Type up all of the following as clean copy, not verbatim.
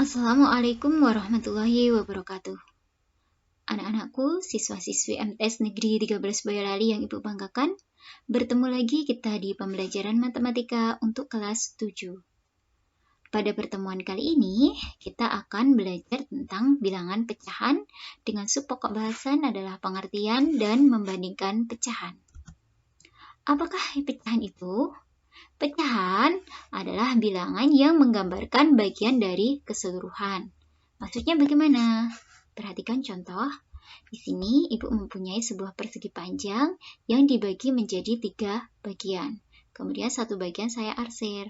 Assalamualaikum warahmatullahi wabarakatuh. Anak-anakku, siswa-siswi MTS Negeri 13 Boyolali yang Ibu banggakan, bertemu lagi kita di pembelajaran matematika untuk kelas 7. Pada pertemuan kali ini, kita akan belajar tentang bilangan pecahan dengan subpokok bahasan adalah pengertian dan membandingkan pecahan. Apakah pecahan itu? Pecahan adalah bilangan yang menggambarkan bagian dari keseluruhan. Maksudnya bagaimana? Perhatikan contoh. Di sini Ibu mempunyai sebuah persegi panjang yang dibagi menjadi 3 bagian. Kemudian satu bagian saya arsir.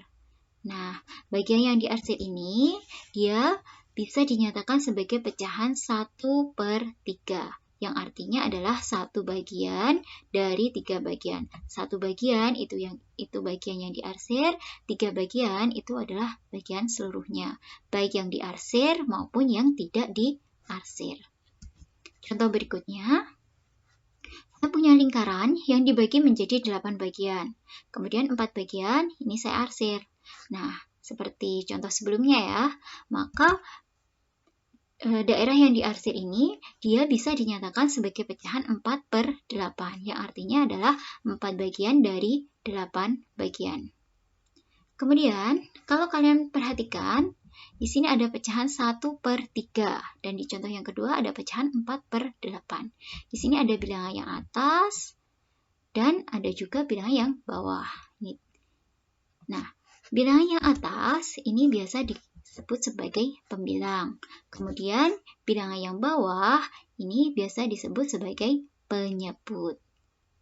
Nah, bagian yang diarsir ini dia bisa dinyatakan sebagai pecahan 1/3. Yang artinya adalah satu bagian dari 3 bagian. Satu bagian itu bagian yang diarsir, 3 bagian itu adalah bagian seluruhnya, baik yang diarsir maupun yang tidak diarsir. Contoh berikutnya, saya punya lingkaran yang dibagi menjadi 8 bagian. Kemudian 4 bagian ini saya arsir. Nah, seperti contoh sebelumnya ya, maka daerah yang diarsir ini dia bisa dinyatakan sebagai pecahan 4/8 yang artinya adalah 4 bagian dari 8 bagian. Kemudian kalau kalian perhatikan di sini ada pecahan 1/3 dan di contoh yang kedua ada pecahan 4/8. Di sini ada bilangan yang atas dan ada juga bilangan yang bawah. Nah, bilangan yang atas ini biasa disebut sebagai pembilang. Kemudian bilangan yang bawah ini biasa disebut sebagai penyebut.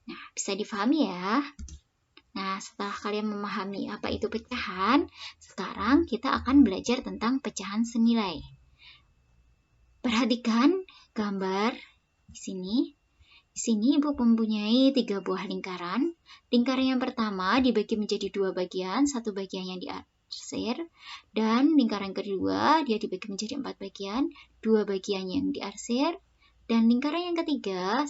Nah, bisa difahami ya. Nah, setelah kalian memahami apa itu pecahan, sekarang kita akan belajar tentang pecahan senilai. Perhatikan gambar di sini. Di sini Ibu mempunyai 3 buah lingkaran. Lingkaran yang pertama dibagi menjadi 2 bagian, satu bagian yang diarsir, dan lingkaran kedua dia dibagi menjadi 4 bagian, 2 bagian yang diarsir, dan lingkaran yang ketiga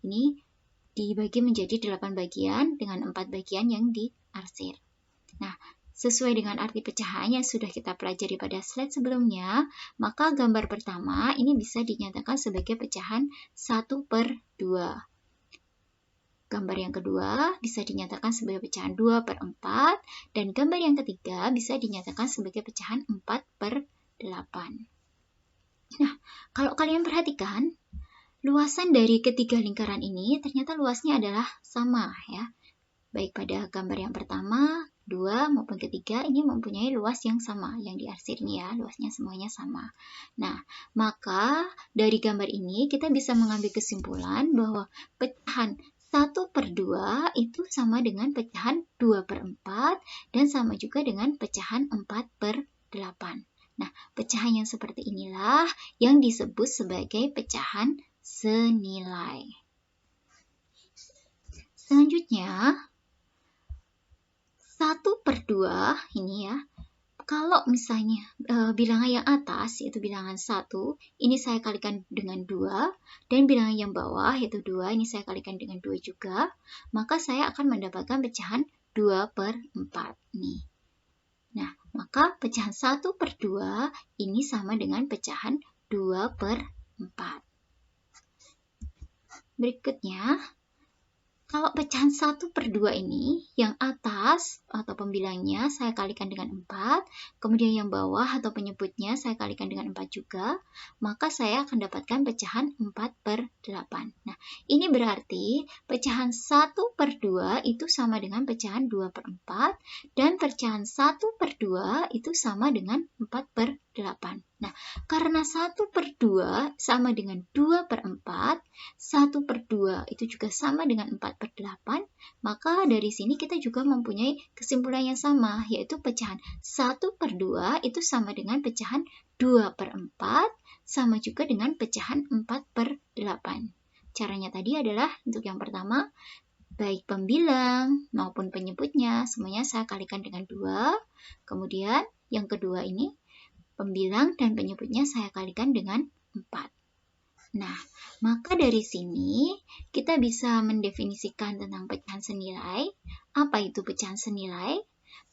ini dibagi menjadi 8 bagian dengan 4 bagian yang diarsir. Nah, sesuai dengan arti pecahan yang sudah kita pelajari pada slide sebelumnya, maka gambar pertama ini bisa dinyatakan sebagai pecahan 1/2. Gambar yang kedua bisa dinyatakan sebagai pecahan 2/4, dan gambar yang ketiga bisa dinyatakan sebagai pecahan 4/8. Nah, kalau kalian perhatikan, luasan dari ketiga lingkaran ini ternyata luasnya adalah sama ya. Baik pada gambar yang pertama, 2 maupun ketiga ini mempunyai luas yang sama. Yang diarsir ini ya, luasnya semuanya sama. Nah, maka dari gambar ini kita bisa mengambil kesimpulan bahwa pecahan 1/2 itu sama dengan pecahan 2/4 dan sama juga dengan pecahan 4/8. Nah, pecahan yang seperti inilah yang disebut sebagai pecahan senilai. Selanjutnya, 1/2 ini ya, kalau misalnya bilangan yang atas yaitu bilangan 1 ini saya kalikan dengan 2 dan bilangan yang bawah yaitu 2 ini saya kalikan dengan 2 juga, maka saya akan mendapatkan pecahan 2/4 nih. Nah, maka pecahan 1/2 ini sama dengan pecahan 2/4. Berikutnya, kalau pecahan 1/2 ini, yang atas atau pembilangnya saya kalikan dengan 4, kemudian yang bawah atau penyebutnya saya kalikan dengan 4 juga, maka saya akan dapatkan pecahan 4/8. Nah, ini berarti pecahan 1/2 itu sama dengan pecahan 2/4, dan pecahan 1/2 itu sama dengan 4/8. Nah, karena 1/2 sama dengan 2/4, 1/2 itu juga sama dengan 4/8, maka dari sini kita juga mempunyai kesimpulan yang sama, yaitu pecahan 1/2 itu sama dengan pecahan 2/4, sama juga dengan pecahan 4/8. Caranya tadi adalah untuk yang pertama, baik pembilang maupun penyebutnya, semuanya saya kalikan dengan 2, kemudian yang kedua ini, pembilang dan penyebutnya saya kalikan dengan 4. Nah, maka dari sini kita bisa mendefinisikan tentang pecahan senilai. Apa itu pecahan senilai?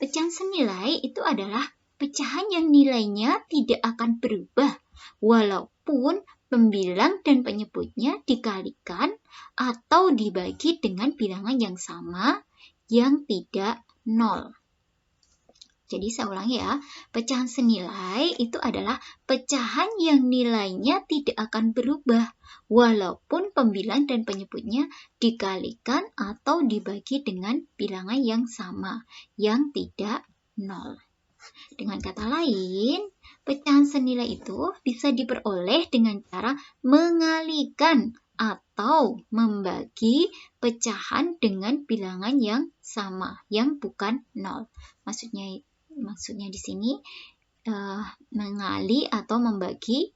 Pecahan senilai itu adalah pecahan yang nilainya tidak akan berubah walaupun pembilang dan penyebutnya dikalikan atau dibagi dengan bilangan yang sama yang tidak nol. Jadi saya ulangi ya, pecahan senilai itu adalah pecahan yang nilainya tidak akan berubah walaupun pembilang dan penyebutnya dikalikan atau dibagi dengan bilangan yang sama, yang tidak nol. Dengan kata lain, pecahan senilai itu bisa diperoleh dengan cara mengalikan atau membagi pecahan dengan bilangan yang sama, yang bukan nol. Maksudnya di sini mengali atau membagi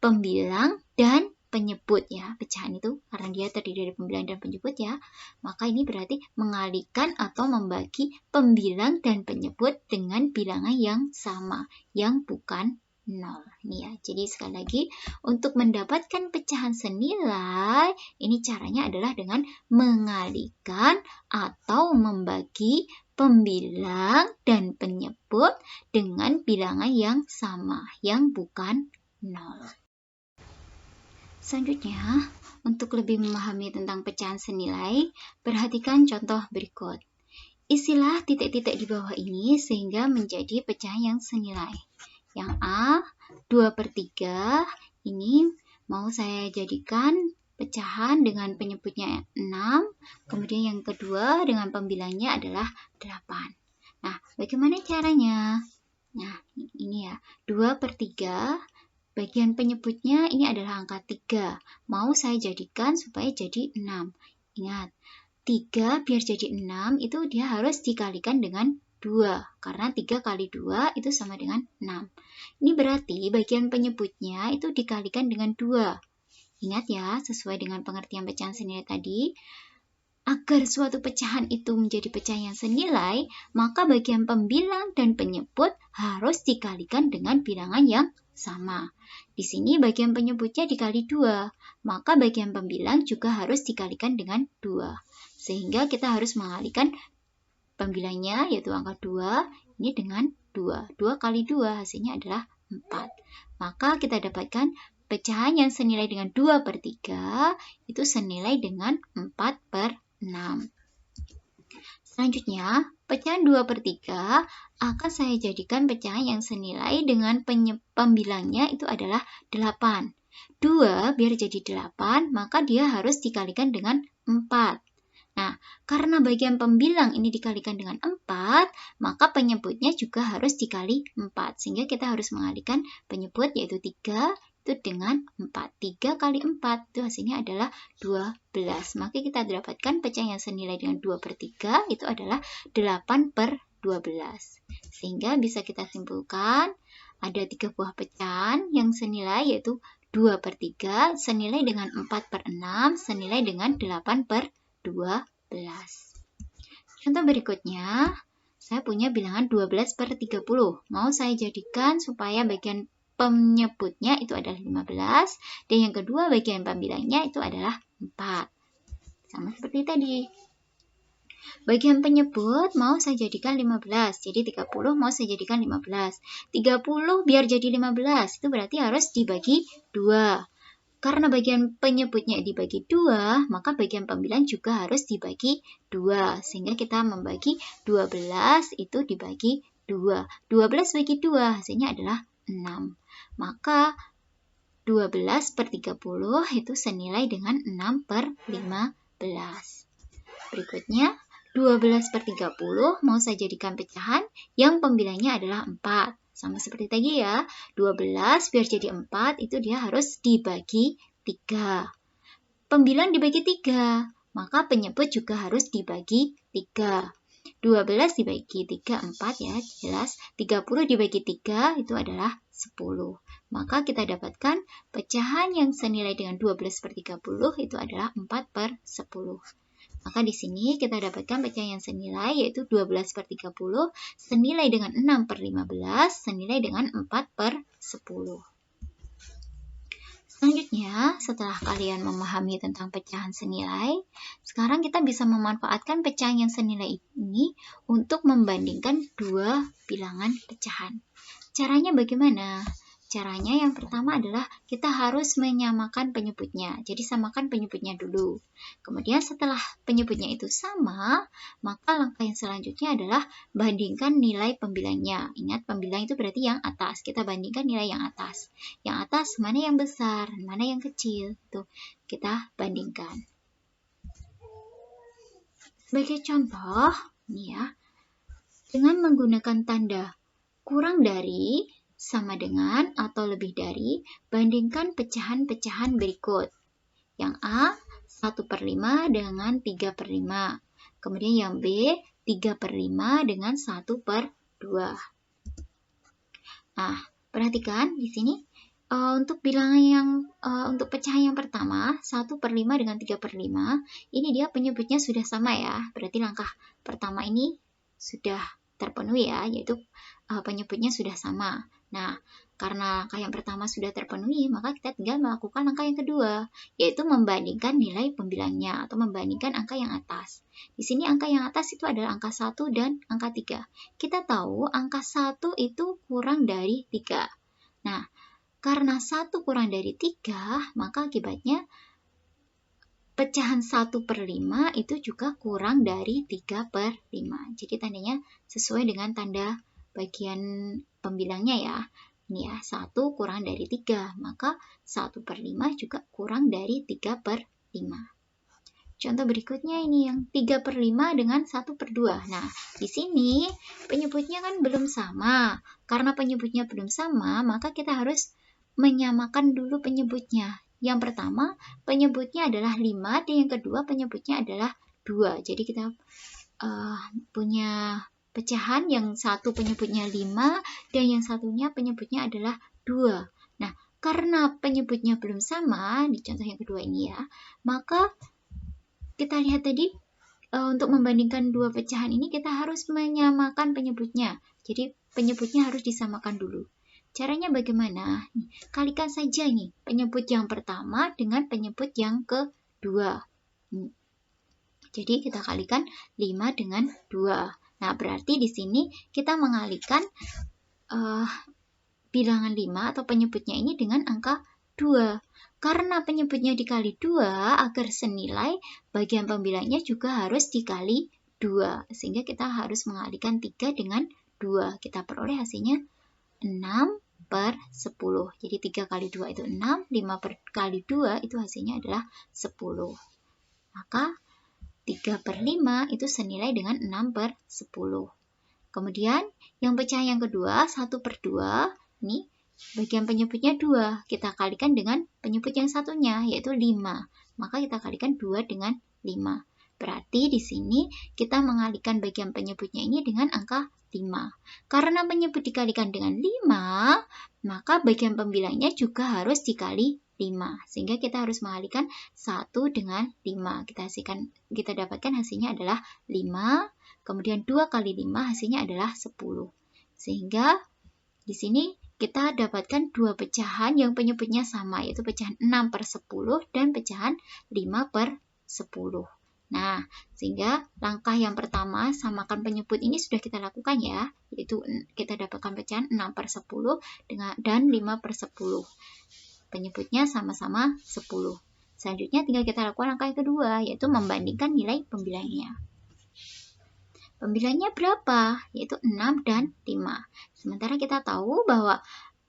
pembilang dan penyebut ya. Pecahan itu karena dia terdiri dari pembilang dan penyebut ya, maka ini berarti mengalikan atau membagi pembilang dan penyebut dengan bilangan yang sama, yang bukan nol. Ini ya. Jadi sekali lagi, untuk mendapatkan pecahan senilai, ini caranya adalah dengan mengalikan atau membagi pembilang dan penyebut dengan bilangan yang sama, yang bukan nol. Selanjutnya, untuk lebih memahami tentang pecahan senilai, perhatikan contoh berikut. Isilah titik-titik di bawah ini sehingga menjadi pecahan yang senilai. Yang A, 2/3, ini mau saya jadikan pecahan dengan penyebutnya 6, kemudian yang kedua dengan pembilangnya adalah 8. Nah, bagaimana caranya? Nah, ini ya, 2/3, bagian penyebutnya ini adalah angka 3. Mau saya jadikan supaya jadi 6. Ingat, 3 biar jadi 6 itu dia harus dikalikan dengan 2, karena 3 kali 2 itu sama dengan 6. Ini berarti bagian penyebutnya itu dikalikan dengan 2. Ingat ya, sesuai dengan pengertian pecahan senilai tadi, agar suatu pecahan itu menjadi pecahan yang senilai, maka bagian pembilang dan penyebut harus dikalikan dengan bilangan yang sama. Di sini bagian penyebutnya dikali 2, maka bagian pembilang juga harus dikalikan dengan 2. Sehingga kita harus mengalikan pembilangnya, yaitu angka 2, ini dengan 2. 2 kali 2 hasilnya adalah 4. Maka kita dapatkan pecahan yang senilai dengan 2/3 itu senilai dengan 4/6. Selanjutnya, pecahan 2/3 akan saya jadikan pecahan yang senilai dengan pembilangnya itu adalah 8. 2 biar jadi 8, maka dia harus dikalikan dengan 4. Nah, karena bagian pembilang ini dikalikan dengan 4, maka penyebutnya juga harus dikali 4. Sehingga kita harus mengalihkan penyebut yaitu 3 itu dengan 4. 3 kali 4 itu hasilnya adalah 12. Maka kita dapatkan pecahan yang senilai dengan 2/3 itu adalah 8/12. Sehingga bisa kita simpulkan ada 3 buah pecahan yang senilai yaitu 2/3 senilai dengan 4/6 senilai dengan 8/12. Contoh berikutnya, saya punya bilangan 12/30. Mau saya jadikan supaya bagian penyebutnya itu adalah 15, dan yang kedua bagian pembilangnya itu adalah 4. Sama seperti tadi. Bagian penyebut mau saya jadikan 15, jadi 30 mau saya jadikan 15. 30 biar jadi 15, itu berarti harus dibagi 2. Karena bagian penyebutnya dibagi 2, maka bagian pembilang juga harus dibagi 2. Sehingga kita membagi 12 itu dibagi 2. 12 bagi 2 hasilnya adalah 6. Maka 12/30 itu senilai dengan 6/15. Berikutnya, 12/30 mau saya jadikan pecahan yang pembilangnya adalah 4. Sama seperti tadi ya, 12 biar jadi 4 itu dia harus dibagi 3. Pembilang dibagi 3, maka penyebut juga harus dibagi 3. 12 dibagi 3, 4 ya, jelas. 30 dibagi 3 itu adalah 10. Maka kita dapatkan pecahan yang senilai dengan 12/30 itu adalah 4/10. Maka di sini kita dapatkan pecahan yang senilai yaitu 12/30 senilai dengan 6/15 senilai dengan 4/10. Selanjutnya, setelah kalian memahami tentang pecahan senilai, sekarang kita bisa memanfaatkan pecahan yang senilai ini untuk membandingkan dua bilangan pecahan. Caranya bagaimana? Caranya yang pertama adalah kita harus menyamakan penyebutnya. Jadi samakan penyebutnya dulu. Kemudian setelah penyebutnya itu sama, maka langkah yang selanjutnya adalah bandingkan nilai pembilangnya. Ingat, pembilang itu berarti yang atas. Kita bandingkan nilai yang atas. Yang atas mana yang besar, mana yang kecil. Tuh, kita bandingkan. Sebagai contoh, nih ya, dengan menggunakan tanda kurang dari, sama dengan, atau lebih dari, bandingkan pecahan-pecahan berikut. Yang A, 1/5 dengan 3/5. Kemudian yang B, 3/5 dengan 1/2. Nah, perhatikan di sini, untuk bilangan yang, untuk pecahan yang pertama, 1/5 dengan 3/5, ini dia penyebutnya sudah sama ya. Berarti langkah pertama ini sudah terpenuhi ya, yaitu penyebutnya sudah sama. Nah, karena langkah yang pertama sudah terpenuhi, maka kita tinggal melakukan langkah yang kedua, yaitu membandingkan nilai pembilangnya atau membandingkan angka yang atas. Di sini angka yang atas itu adalah angka 1 dan angka 3. Kita tahu angka 1 itu kurang dari 3. Nah, karena 1 kurang dari 3, maka akibatnya pecahan 1/5 itu juga kurang dari 3/5. Jadi tandanya sesuai dengan tanda bagian pembilangnya ya. Ini ya, 1 kurang dari 3, maka 1/5 juga kurang dari 3/5. Contoh berikutnya ini yang 3/5 dengan 1/2. Nah, di sini penyebutnya kan belum sama. Karena penyebutnya belum sama, maka kita harus menyamakan dulu penyebutnya. Yang pertama, penyebutnya adalah 5, dan yang kedua penyebutnya adalah 2. Jadi kita punya pecahan yang satu penyebutnya 5, dan yang satunya penyebutnya adalah 2. Nah, karena penyebutnya belum sama, di contoh yang kedua ini ya, maka kita lihat tadi, untuk membandingkan dua pecahan ini kita harus menyamakan penyebutnya. Jadi penyebutnya harus disamakan dulu. Caranya bagaimana? Kalikan saja nih penyebut yang pertama dengan penyebut yang kedua. Jadi kita kalikan 5 dengan 2. Nah, berarti di sini kita mengalihkan bilangan 5 atau penyebutnya ini dengan angka 2. Karena penyebutnya dikali 2, agar senilai, bagian pembilangnya juga harus dikali 2. Sehingga kita harus mengalihkan 3 dengan 2. Kita peroleh hasilnya 6/10. Jadi 3 kali 2 itu 6, 5 kali 2 itu hasilnya adalah 10. Maka 3/5 itu senilai dengan 6/10. Kemudian yang pecahan yang kedua, 1/2, ini bagian penyebutnya 2. Kita kalikan dengan penyebut yang satunya, yaitu 5. Maka kita kalikan 2 dengan 5. Berarti di sini kita mengalihkan bagian penyebutnya ini dengan angka 5. Karena penyebut dikalikan dengan 5, maka bagian pembilangnya juga harus dikali 5. Sehingga kita harus mengalihkan 1 dengan 5. Kita dapatkan hasilnya adalah 5. Kemudian 2 kali 5 hasilnya adalah 10. Sehingga di sini kita dapatkan dua pecahan yang penyebutnya sama, yaitu pecahan 6/10 dan pecahan 5/10. Nah, sehingga langkah yang pertama, samakan penyebut ini sudah kita lakukan ya, yaitu kita dapatkan pecahan 6/10 dan 5/10. Penyebutnya sama-sama 10. Selanjutnya tinggal kita lakukan langkah yang kedua, yaitu membandingkan nilai pembilangnya. Pembilangnya berapa? Yaitu 6 dan 5. Sementara kita tahu bahwa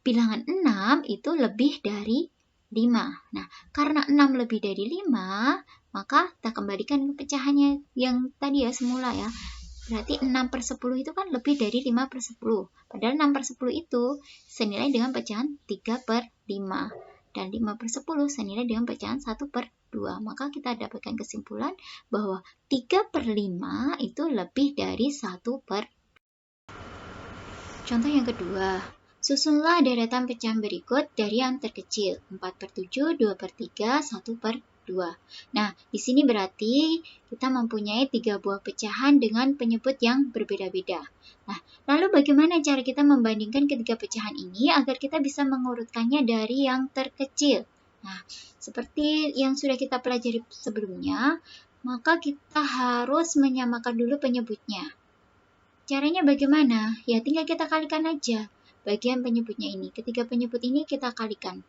bilangan 6 itu lebih dari 5. Nah, karena 6 lebih dari 5, maka kita kembalikan ke pecahannya yang tadi ya, semula ya. Berarti 6/10 itu kan lebih dari 5/10. Padahal 6/10 itu senilai dengan pecahan 3/5. Dan 5/10 senilai dengan pecahan 1/2. Maka kita dapatkan kesimpulan bahwa 3/5 itu lebih dari 1/2. Contoh yang kedua, susunlah deretan pecahan berikut dari yang terkecil, 4/7, 2/3, 1/2. Nah, di sini berarti kita mempunyai 3 buah pecahan dengan penyebut yang berbeda-beda. Nah, lalu bagaimana cara kita membandingkan ketiga pecahan ini agar kita bisa mengurutkannya dari yang terkecil? Nah, seperti yang sudah kita pelajari sebelumnya, maka kita harus menyamakan dulu penyebutnya. Caranya bagaimana? Ya tinggal kita kalikan aja bagian penyebutnya ini. Ketiga penyebut ini kita kalikan.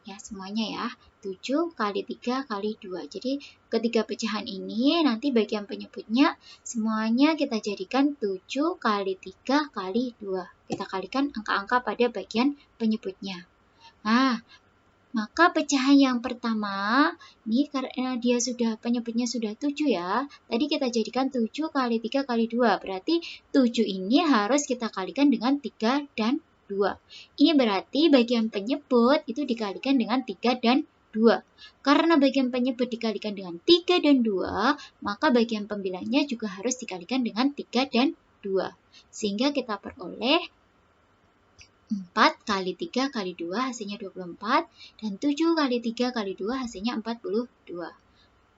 Ya, semuanya ya. 7 kali 3 kali 2. Jadi, ketiga pecahan ini nanti bagian penyebutnya semuanya kita jadikan 7 kali 3 kali 2. Kita kalikan angka-angka pada bagian penyebutnya. Nah, maka pecahan yang pertama, ini karena dia sudah penyebutnya sudah 7 ya. Tadi kita jadikan 7 kali 3 kali 2. Berarti 7 ini harus kita kalikan dengan 3 dan 2. Ini berarti bagian penyebut itu dikalikan dengan 3 dan 2. Karena bagian penyebut dikalikan dengan 3 dan 2, maka bagian pembilangnya juga harus dikalikan dengan 3 dan 2. Sehingga kita peroleh 4 kali 3 kali 2 hasilnya 24, dan 7 kali 3 kali 2 hasilnya 42.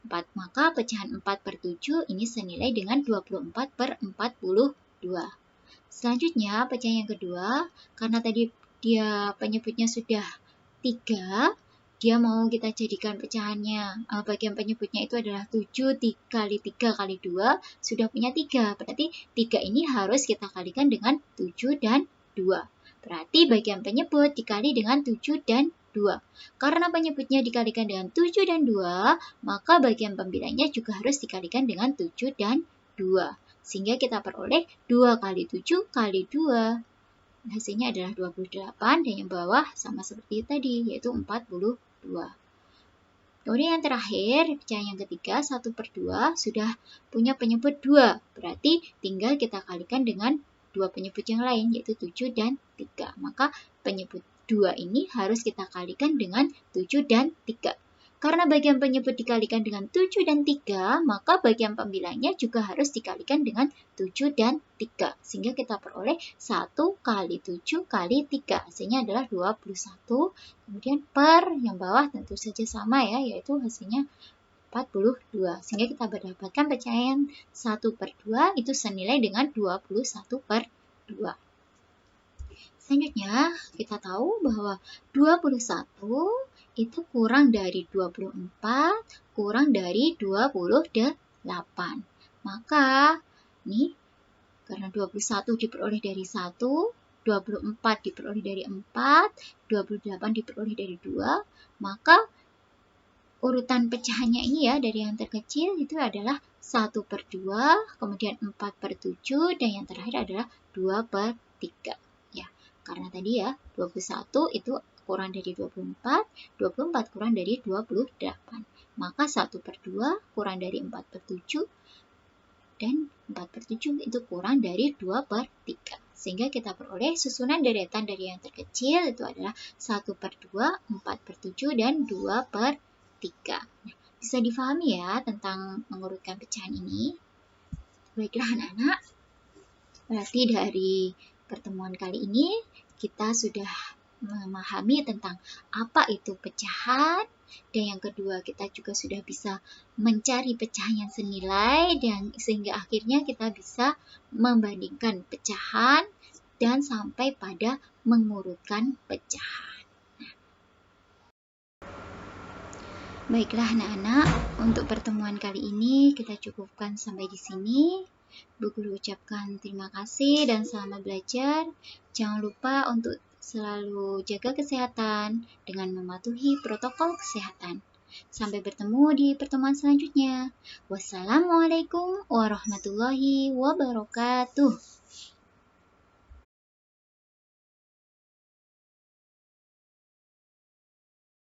4, maka pecahan 4 per 7 ini senilai dengan 24 per 42. Selanjutnya, pecahan yang kedua, karena tadi dia penyebutnya sudah 3, dia mau kita jadikan pecahannya, bagian penyebutnya itu adalah 7 kali 3 kali 2, sudah punya 3. Berarti 3 ini harus kita kalikan dengan 7 dan 2. Berarti bagian penyebut dikali dengan 7 dan 2. Karena penyebutnya dikalikan dengan 7 dan 2, maka bagian pembilangnya juga harus dikalikan dengan 7 dan 2. Sehingga kita peroleh 2 kali 7 kali 2. Hasilnya adalah 28, dan yang bawah sama seperti tadi, yaitu 42. Kemudian yang terakhir, pecahan yang ketiga, 1 per 2, sudah punya penyebut 2. Berarti tinggal kita kalikan dengan 2 penyebut yang lain, yaitu 7 dan 3. Maka penyebut 2 ini harus kita kalikan dengan 7 dan 3. Karena bagian penyebut dikalikan dengan 7 dan 3, maka bagian pembilangnya juga harus dikalikan dengan 7 dan 3. Sehingga kita peroleh 1 kali 7 kali 3. Hasilnya adalah 21. Kemudian per yang bawah tentu saja sama ya, yaitu hasilnya 42. Sehingga kita mendapatkan pecahan 1 per 2 itu senilai dengan 21 per 2. Selanjutnya, kita tahu bahwa 21 itu kurang dari 24, kurang dari 28. Maka, nih, karena 21 diperoleh dari 1, 24 diperoleh dari 4, 28 diperoleh dari 2, maka urutan pecahannya ini ya, dari yang terkecil itu adalah 1 per 2, kemudian 4 per 7, dan yang terakhir adalah 2 per 3. Ya, karena tadi ya, 21 itu kurang dari 24, 24 kurang dari 28. Maka 1 per 2 kurang dari 4 per 7, dan 4 per 7 itu kurang dari 2 per 3. Sehingga kita peroleh susunan deretan dari yang terkecil itu adalah 1 per 2, 4 per 7, dan 2 per 3. Nah, bisa difahami ya tentang mengurutkan pecahan ini. Baiklah anak-anak, berarti dari pertemuan kali ini kita sudah memahami tentang apa itu pecahan, dan yang kedua kita juga sudah bisa mencari pecahan yang senilai, dan sehingga akhirnya kita bisa membandingkan pecahan dan sampai pada mengurutkan pecahan. Baiklah anak-anak, untuk pertemuan kali ini kita cukupkan sampai di sini. Bu Guru ucapkan terima kasih dan selamat belajar. Jangan lupa untuk selalu jaga kesehatan dengan mematuhi protokol kesehatan. Sampai bertemu di pertemuan selanjutnya. Wassalamualaikum warahmatullahi wabarakatuh.